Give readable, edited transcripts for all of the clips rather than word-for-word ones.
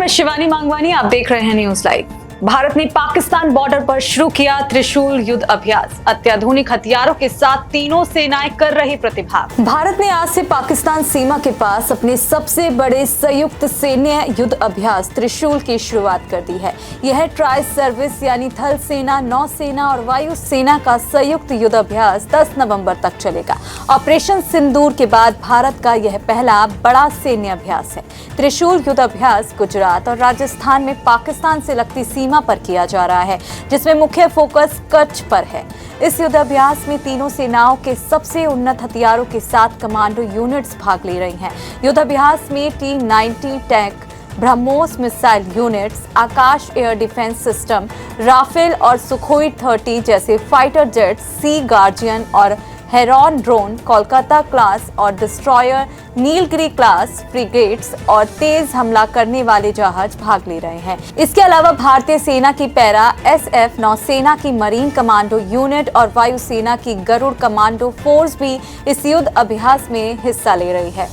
मैं शिवानी मांगवानी, आप देख रहे हैं न्यूज लाइव। भारत ने पाकिस्तान बॉर्डर पर शुरू किया त्रिशूल युद्ध अभ्यास। अत्याधुनिक हथियारों के साथ तीनों सेनाएं कर रही प्रतिभाग। भारत ने आज से पाकिस्तान सीमा के पास अपने सबसे बड़े संयुक्त सैन्य युद्ध अभ्यास त्रिशूल की शुरुआत कर दी है। यह ट्राई सर्विस यानी थल सेना, नौसेना और वायु सेना का संयुक्त युद्ध अभ्यास 10 नवंबर तक चलेगा। ऑपरेशन सिंदूर के बाद भारत का यह पहला बड़ा सैन्य अभ्यास है। त्रिशूल युद्ध अभ्यास गुजरात और राजस्थान में पाकिस्तान से लगती सीमा पर किया जा रहा है, जिसमें मुख्य फोकस कच्छ पर है। इस युद्धाभ्यास में तीनों सेनाओं के सबसे उन्नत हथियारों के साथ कमांडो यूनिट्स भाग ले रही हैं। युद्धाभ्यास में T-90 tank, BrahMos missile units, Akash air defence system, Rafale और सुखोई 30 जैसे फाइटर जेट, सी गार्जियन और हेरॉन ड्रोन, कोलकाता क्लास और डिस्ट्रॉयर, नीलगिरी क्लास फ्रिगेट्स और तेज हमला करने वाले जहाज भाग ले रहे हैं। इसके अलावा भारतीय सेना की पैरा SF, नौसेना की मरीन कमांडो यूनिट और वायुसेना की गरुड़ कमांडो फोर्स भी इस युद्ध अभ्यास में हिस्सा ले रही है।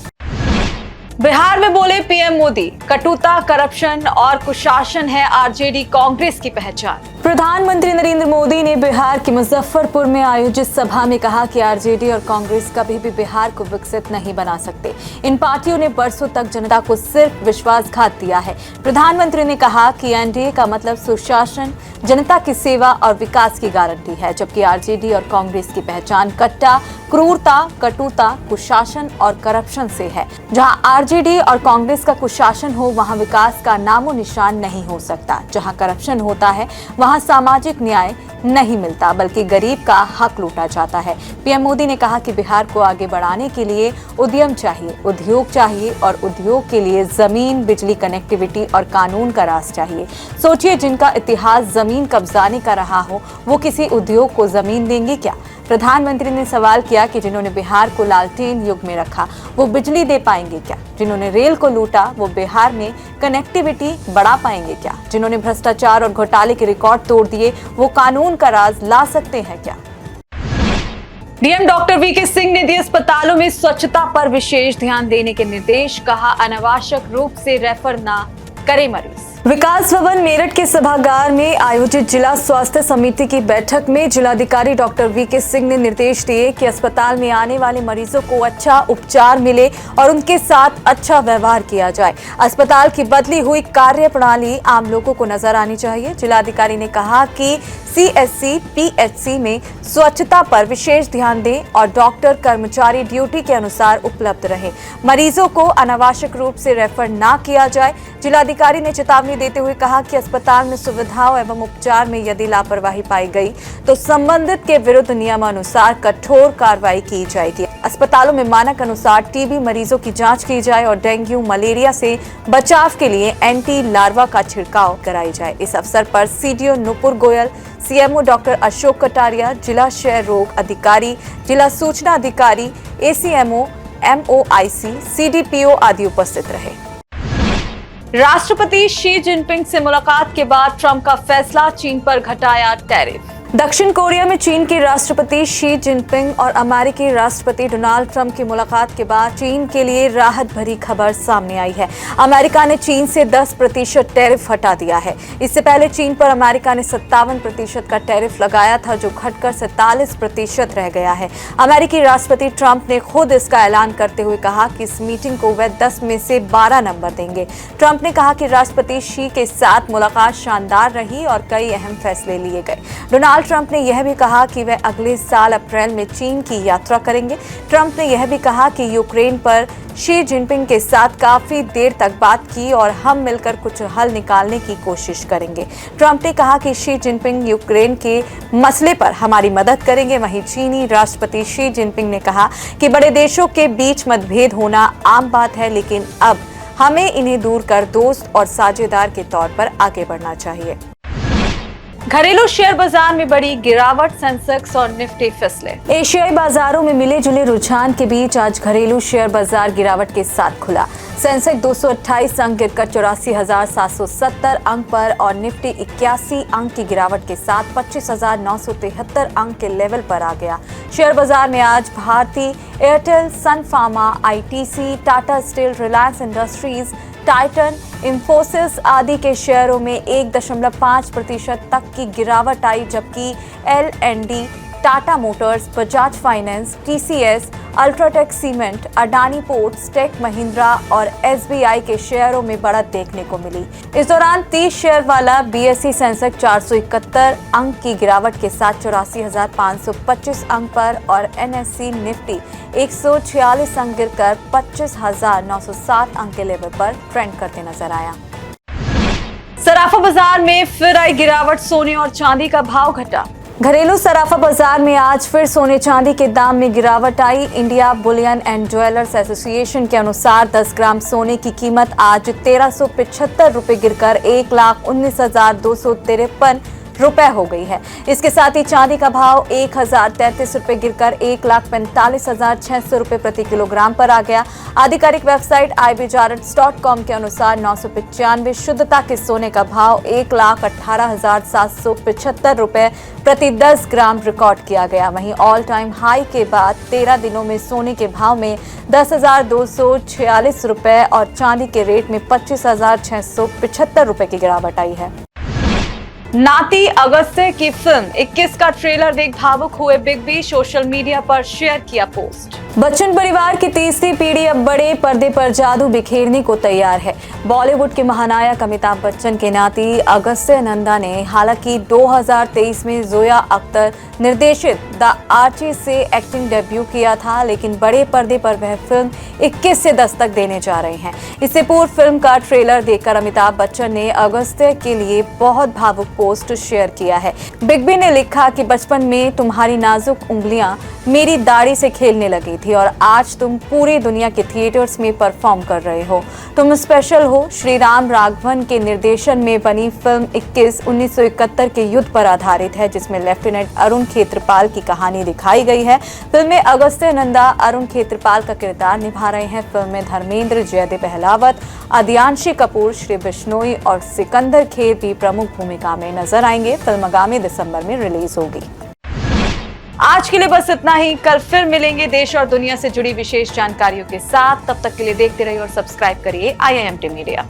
बिहार में बोले PM मोदी, कटुता, करप्शन और कुशासन है RJD कांग्रेस की पहचान। प्रधानमंत्री नरेंद्र मोदी ने बिहार के मुजफ्फरपुर में आयोजित सभा में कहा कि RJD और कांग्रेस कभी भी बिहार को विकसित नहीं बना सकते। इन पार्टियों ने बरसों तक जनता को सिर्फ विश्वासघात दिया है। प्रधानमंत्री ने कहा कि NDA का मतलब सुशासन, जनता की सेवा और विकास की गारंटी है, जबकि RJD और कांग्रेस की पहचान कट्टा, क्रूरता, कटुता, कुशासन और करप्शन से है। जहां RJD और कांग्रेस का कुशासन हो, वहां विकास का नामो निशान नहीं हो सकता। जहां करप्शन होता है, वहां सामाजिक न्याय नहीं मिलता, बल्कि गरीब का हक लूटा जाता है। PM मोदी ने कहा कि बिहार को आगे बढ़ाने के लिए उद्यम चाहिए, उद्योग चाहिए और उद्योग के लिए जमीन, बिजली, कनेक्टिविटी और कानून का राज चाहिए। सोचिए, जिनका इतिहास जमीन कब्जाने का रहा हो, वो किसी उद्योग को जमीन देंगे क्या? प्रधानमंत्री ने सवाल किया कि जिन्होंने बिहार को लालटेन युग में रखा, वो बिजली दे पाएंगे क्या? जिन्होंने रेल को लूटा, वो बिहार में कनेक्टिविटी बढ़ा पाएंगे क्या? जिन्होंने भ्रष्टाचार और घोटाले के रिकॉर्ड तोड़ दिए, वो कानून का राज ला सकते हैं क्या? DM डॉक्टर VK सिंह ने दिए अस्पतालों में स्वच्छता पर विशेष ध्यान देने के निर्देश। कहा, अनावश्यक रूप से रेफर ना करे मरीज। विकास भवन मेरठ के सभागार में आयोजित जिला स्वास्थ्य समिति की बैठक में जिलाधिकारी डॉक्टर VK सिंह ने निर्देश दिए कि अस्पताल में आने वाले मरीजों को अच्छा उपचार मिले और उनके साथ अच्छा व्यवहार किया जाए। अस्पताल की बदली हुई कार्य प्रणाली आम लोगों को नजर आनी चाहिए। जिलाधिकारी ने कहा कि CSC, PHC में स्वच्छता पर विशेष ध्यान दें और डॉक्टर कर्मचारी ड्यूटी के अनुसार उपलब्ध रहे। मरीजों को अनावश्यक रूप से रेफर ना किया जाए। जिलाधिकारी ने चेतावनी देते हुए कहा कि अस्पताल में सुविधाओं एवं उपचार में यदि लापरवाही पाई गई तो संबंधित के विरुद्ध नियमानुसार कठोर कार्रवाई की जाएगी। अस्पतालों में मानक अनुसार TB मरीजों की जांच की जाए और डेंगू, मलेरिया से बचाव के लिए एंटी लार्वा का छिड़काव कराई जाए। इस अवसर पर CDO Nupur Goyal, CMO doctor Ashok Kataria, जिला क्षय रोग अधिकारी, जिला सूचना अधिकारी, ACMO, MOIC, CDPO आदि उपस्थित रहे। राष्ट्रपति शी जिनपिंग से मुलाकात के बाद ट्रंप का फैसला, चीन पर घटाया टैरिफ। दक्षिण कोरिया में चीन के राष्ट्रपति शी जिनपिंग और अमेरिकी राष्ट्रपति डोनाल्ड ट्रंप की मुलाकात के बाद चीन के लिए राहत भरी खबर सामने आई है। अमेरिका ने चीन से 10% टैरिफ हटा दिया है। इससे पहले चीन पर अमेरिका ने 57% का टैरिफ लगाया था, जो घटकर 47% रह गया है। अमेरिकी राष्ट्रपति ट्रंप ने खुद इसका ऐलान करते हुए कहा कि इस मीटिंग को वह 10 में से 12 नंबर देंगे। ट्रंप ने कहा कि राष्ट्रपति शी के साथ मुलाकात शानदार रही और कई अहम फैसले लिए गए। डोनाल्ड ट्रंप ने यह भी कहा कि वह अगले साल अप्रैल में चीन की यात्रा करेंगे। ट्रंप ने यह भी कहा कि यूक्रेन पर शी जिनपिंग के साथ काफी देर तक बात की और हम मिलकर कुछ हल निकालने की कोशिश करेंगे। ट्रंप ने कहा कि शी जिनपिंग यूक्रेन के मसले पर हमारी मदद करेंगे। वहीं चीनी राष्ट्रपति शी जिनपिंग ने कहा कि बड़े देशों के बीच मतभेद होना आम बात है, लेकिन अब हमें इन्हें दूर कर दोस्त और साझेदार के तौर पर आगे बढ़ना चाहिए। घरेलू शेयर बाजार में बड़ी गिरावट, सेंसेक्स और निफ्टी फिसले। एशियाई बाजारों में मिले जुले रुझान के बीच आज घरेलू शेयर बाजार गिरावट के साथ खुला। सेंसेक्स 228 अंक गिरकर 84,770 अंक पर और निफ्टी 81 अंक की गिरावट के साथ 25,973 अंक के लेवल पर आ गया। शेयर बाजार में आज भारती एयरटेल, सन फार्मा, ITC, टाटा स्टील, रिलायंस इंडस्ट्रीज, टाइटन, इंफोसिस आदि के शेयरों में 1.5% तक की गिरावट आई, जबकि L&D, Tata Motors, Bajaj Finance, TCS, UltraTech Cement, Adani Ports, Tech Mahindra और SBI के शेयरों में बढ़त देखने को मिली। इस दौरान 30 शेयर वाला BSE सेंसेक्स 471 अंक की गिरावट के साथ 84,525 अंक पर और NSE निफ्टी 146 अंक गिरकर 25,907 अंक के लेवल पर ट्रेंड करते नजर आया। सराफा बाजार में फिर आई गिरावट, सोने और चांदी का भाव घटा। घरेलू सराफा बाजार में आज फिर सोने चांदी के दाम में गिरावट आई। India bullion and jewellers association के अनुसार 10 ग्राम सोने की कीमत आज 1,375 रुपए गिरकर 1,19,253 रुपए हो गई है। इसके साथ ही चांदी का भाव 1,033 रुपए गिरकर 1,45,600 रुपए प्रति किलोग्राम पर आ गया। आधिकारिक वेबसाइट ibjarats.com के अनुसार 995 शुद्धता के सोने का भाव 1,18,775 रुपए प्रति 10 ग्राम रिकॉर्ड किया गया। वहीं ऑल टाइम हाई के बाद 13 दिनों में सोने के भाव में 10,246 रुपए और चांदी के रेट में 25,675 रुपए की गिरावट आई है। नाती अगस्त्य की फिल्म 21 का ट्रेलर देख भावुक हुए बिग बी, सोशल मीडिया पर शेयर किया पोस्ट। बच्चन परिवार की तीसरी पीढ़ी अब बड़े पर्दे पर जादू बिखेरने को तैयार है। बॉलीवुड के महानायक अमिताभ बच्चन के नाती अगस्त्य नंदा ने हालांकि 2023 में जोया अख्तर निर्देशित द आर्ची से एक्टिंग डेब्यू किया था, लेकिन बड़े पर्दे पर वह फिल्म 21 से दस्तक देने जा रहे हैं। इससे पूर्व फिल्म का ट्रेलर देखकर अमिताभ बच्चन ने अगस्त्य के लिए बहुत भावुक पोस्ट शेयर किया है। बिग बी ने लिखा कि बचपन में तुम्हारी नाजुक उंगलियां मेरी दाढ़ी से खेलने लगी थी और आज तुम पूरी दुनिया के थिएटर्स में परफॉर्म कर रहे हो। तुम स्पेशल हो। श्री राम राघवन के निर्देशन में बनी फिल्म 21 1971 के युद्ध पर आधारित है, जिसमें लेफ्टिनेंट अरुण खेत्रपाल की कहानी दिखाई गई है। फिल्म में अगस्त्य नंदा अरुण खेत्रपाल का किरदार निभा रहे हैं। फिल्म में धर्मेंद्र, जयदेव अहलावत, आदियांशी कपूर, श्री बिश्नोई और सिकंदर खेर भी प्रमुख भूमिका में नजर आएंगे। फिल्म आगामी दिसंबर में रिलीज होगी। आज के लिए बस इतना ही। कल फिर मिलेंगे देश और दुनिया से जुड़ी विशेष जानकारियों के साथ। तब तक के लिए देखते रहिए और सब्सक्राइब करिए IIMT मीडिया।